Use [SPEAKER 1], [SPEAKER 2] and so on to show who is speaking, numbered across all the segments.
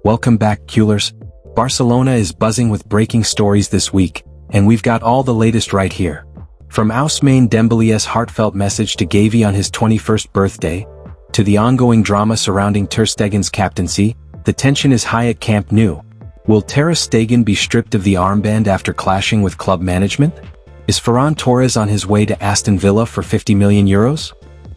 [SPEAKER 1] Welcome back, Culers. Barcelona is buzzing with breaking stories this week, and we've got all the latest right here. From Ousmane Dembélé's heartfelt message to Gavi on his 21st birthday, to the ongoing drama surrounding Ter Stegen's captaincy, the tension is high at Camp Nou. Will Ter Stegen be stripped of the armband after clashing with club management? Is Ferran Torres on his way to Aston Villa for €50 million?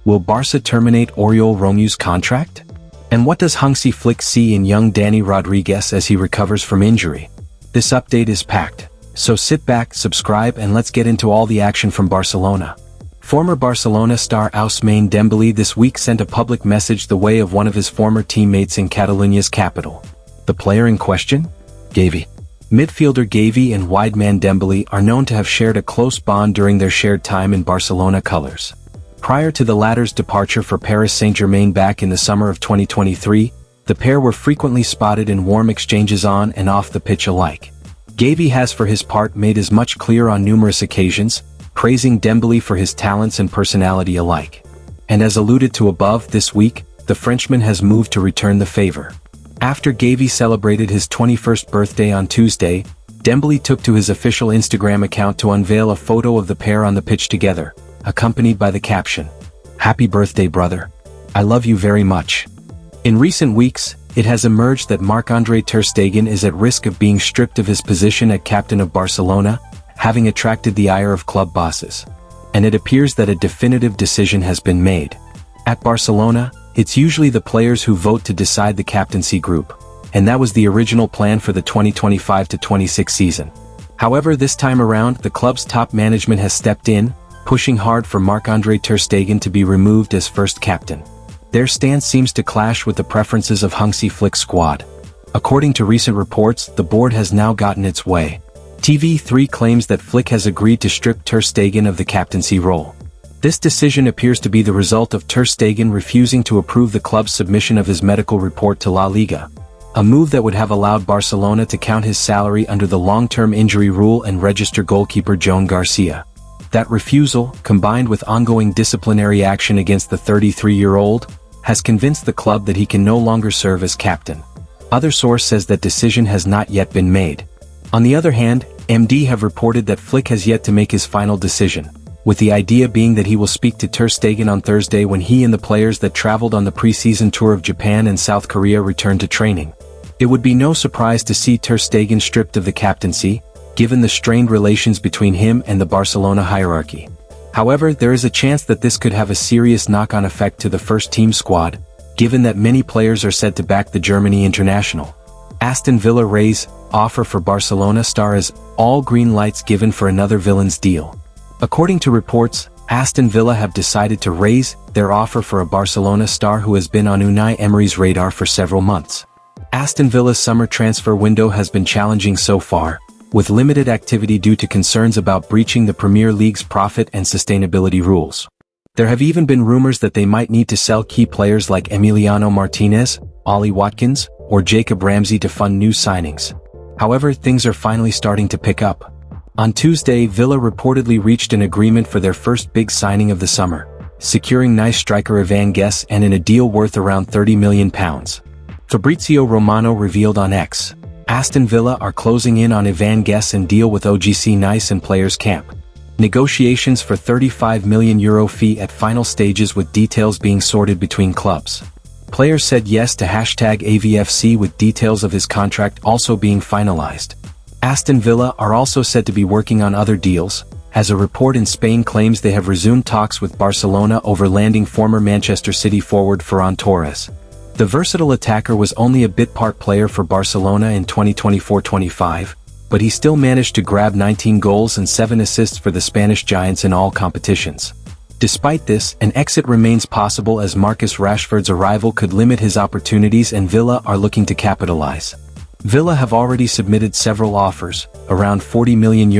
[SPEAKER 1] Will Barca terminate Oriol Romeu's contract? And what does Hansi Flick see in young Dani Rodriguez as he recovers from injury? This update is packed, so sit back, subscribe, and let's get into all the action from Barcelona. Former Barcelona star Ousmane Dembélé this week sent a public message the way of one of his former teammates in Catalonia's capital. The player in question? Gavi. Midfielder Gavi and wideman Dembélé are known to have shared a close bond during their shared time in Barcelona colours. Prior to the latter's departure for Paris Saint-Germain back in the summer of 2023, the pair were frequently spotted in warm exchanges on and off the pitch alike. Gavi has for his part made as much clear on numerous occasions, praising Dembélé for his talents and personality alike. And as alluded to above, this week, the Frenchman has moved to return the favor. After Gavi celebrated his 21st birthday on Tuesday, Dembélé took to his official Instagram account to unveil a photo of the pair on the pitch together, accompanied by the caption, "Happy birthday, brother. I love you very much." In recent weeks, it has emerged that Marc-André Ter Stegen is at risk of being stripped of his position at captain of Barcelona, having attracted the ire of club bosses. And it appears that a definitive decision has been made. At Barcelona, it's usually the players who vote to decide the captaincy group, and that was the original plan for the 2025-26 season. However, this time around, the club's top management has stepped in, pushing hard for Marc-André Ter Stegen to be removed as first captain. Their stance seems to clash with the preferences of Hansi Flick's squad. According to recent reports, the board has now gotten its way. TV3 claims that Flick has agreed to strip Ter Stegen of the captaincy role. This decision appears to be the result of Ter Stegen refusing to approve the club's submission of his medical report to La Liga, a move that would have allowed Barcelona to count his salary under the long-term injury rule and register goalkeeper Joan Garcia. That refusal, combined with ongoing disciplinary action against the 33-year-old, has convinced the club that he can no longer serve as captain. Other source says that decision has not yet been made. On the other hand, MD have reported that Flick has yet to make his final decision, with the idea being that he will speak to Ter Stegen on Thursday when he and the players that traveled on the pre-season tour of Japan and South Korea return to training. It would be no surprise to see Ter Stegen stripped of the captaincy, given the strained relations between him and the Barcelona hierarchy. However, there is a chance that this could have a serious knock-on effect to the first-team squad, given that many players are said to back the Germany international. Aston Villa raise offer for Barcelona star as all green lights given for another villains deal. According to reports, Aston Villa have decided to raise their offer for a Barcelona star who has been on Unai Emery's radar for several months. Aston Villa's summer transfer window has been challenging so far, with limited activity due to concerns about breaching the Premier League's profit and sustainability rules. There have even been rumors that they might need to sell key players like Emiliano Martinez, Ollie Watkins, or Jacob Ramsey to fund new signings. However, things are finally starting to pick up. On Tuesday, Villa reportedly reached an agreement for their first big signing of the summer, securing Nice striker Ivan Guess and in a deal worth around £30 million. Fabrizio Romano revealed on X, Aston Villa are closing in on Ivan Guess and deal with OGC Nice and Players Camp. Negotiations for €35 million fee at final stages with details being sorted between clubs. Players said yes to #AVFC with details of his contract also being finalized. Aston Villa are also said to be working on other deals, as a report in Spain claims they have resumed talks with Barcelona over landing former Manchester City forward Ferran Torres. The versatile attacker was only a bit-part player for Barcelona in 2024-25, but he still managed to grab 19 goals and 7 assists for the Spanish Giants in all competitions. Despite this, an exit remains possible as Marcus Rashford's arrival could limit his opportunities and Villa are looking to capitalize. Villa have already submitted several offers, around €40 million,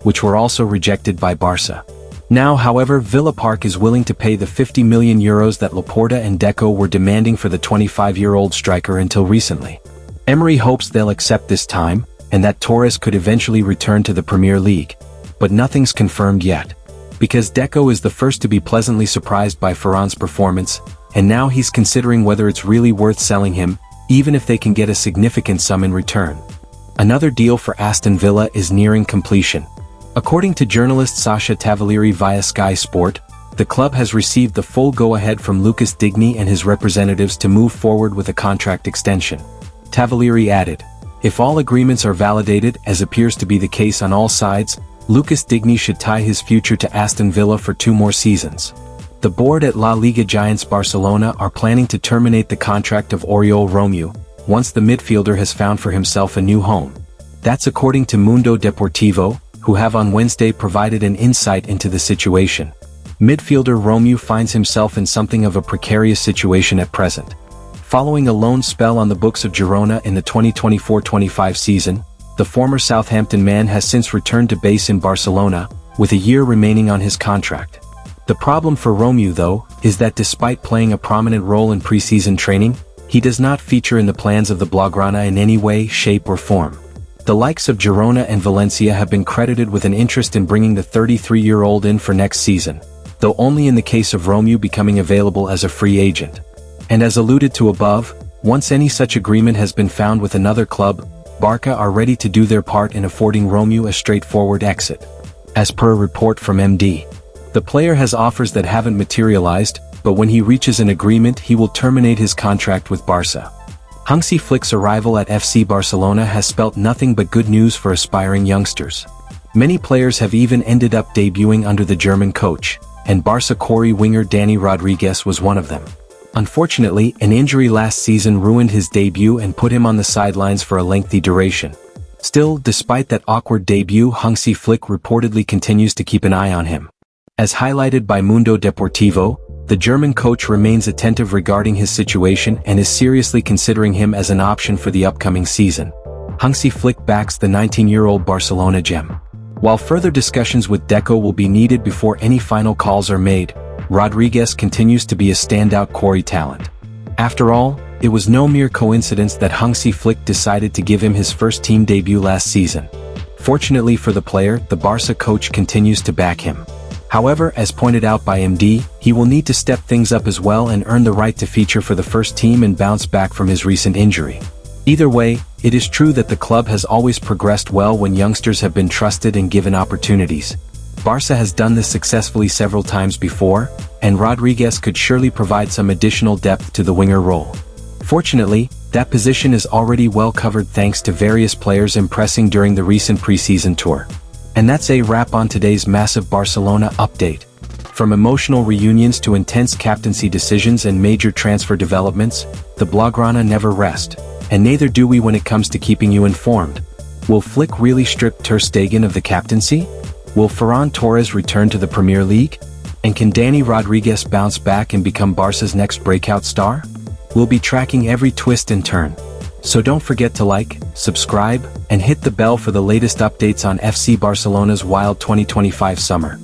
[SPEAKER 1] which were also rejected by Barca. Now, however, Villa Park is willing to pay the €50 million that Laporta and Deco were demanding for the 25-year-old striker until recently. Emery hopes they'll accept this time, and that Torres could eventually return to the Premier League. But nothing's confirmed yet. Because Deco is the first to be pleasantly surprised by Ferran's performance, and now he's considering whether it's really worth selling him, even if they can get a significant sum in return. Another deal for Aston Villa is nearing completion. According to journalist Sasha Tavaliri via Sky Sport, the club has received the full go-ahead from Lucas Digne and his representatives to move forward with a contract extension. Tavaliri added, "If all agreements are validated, as appears to be the case on all sides, Lucas Digne should tie his future to Aston Villa for 2 more seasons." The board at La Liga giants Barcelona are planning to terminate the contract of Oriol Romeu, once the midfielder has found for himself a new home. That's according to Mundo Deportivo, who have on Wednesday provided an insight into the situation. Midfielder Romeu finds himself in something of a precarious situation at present. Following a loan spell on the books of Girona in the 2024-25 season, the former Southampton man has since returned to base in Barcelona, with a year remaining on his contract. The problem for Romeu, though, is that despite playing a prominent role in pre-season training, he does not feature in the plans of the Blaugrana in any way, shape or form. The likes of Girona and Valencia have been credited with an interest in bringing the 33-year-old in for next season, though only in the case of Romeu becoming available as a free agent. And as alluded to above, once any such agreement has been found with another club, Barca are ready to do their part in affording Romeu a straightforward exit. As per a report from MD, the player has offers that haven't materialized, but when he reaches an agreement he will terminate his contract with Barca. Hansi Flick's arrival at FC Barcelona has spelt nothing but good news for aspiring youngsters. Many players have even ended up debuting under the German coach, and Barca Corey winger Dani Rodriguez was one of them. Unfortunately, an injury last season ruined his debut and put him on the sidelines for a lengthy duration. Still, despite that awkward debut, Hansi Flick reportedly continues to keep an eye on him. As highlighted by Mundo Deportivo, the German coach remains attentive regarding his situation and is seriously considering him as an option for the upcoming season. Hansi Flick backs the 19-year-old Barcelona gem. While further discussions with Deco will be needed before any final calls are made, Rodriguez continues to be a standout Corey talent. After all, it was no mere coincidence that Hansi Flick decided to give him his first team debut last season. Fortunately for the player, the Barca coach continues to back him. However, as pointed out by MD, he will need to step things up as well and earn the right to feature for the first team and bounce back from his recent injury. Either way, it is true that the club has always progressed well when youngsters have been trusted and given opportunities. Barca has done this successfully several times before, and Rodriguez could surely provide some additional depth to the winger role. Fortunately, that position is already well covered thanks to various players impressing during the recent preseason tour. And that's a wrap on today's massive Barcelona update. From emotional reunions to intense captaincy decisions and major transfer developments, the Blaugrana never rest, and neither do we when it comes to keeping you informed. Will Flick really strip Ter Stegen of the captaincy? Will Ferran Torres return to the Premier League? And can Dani Rodriguez bounce back and become Barca's next breakout star? We'll be tracking every twist and turn. So don't forget to like, subscribe, and hit the bell for the latest updates on FC Barcelona's wild 2025 summer.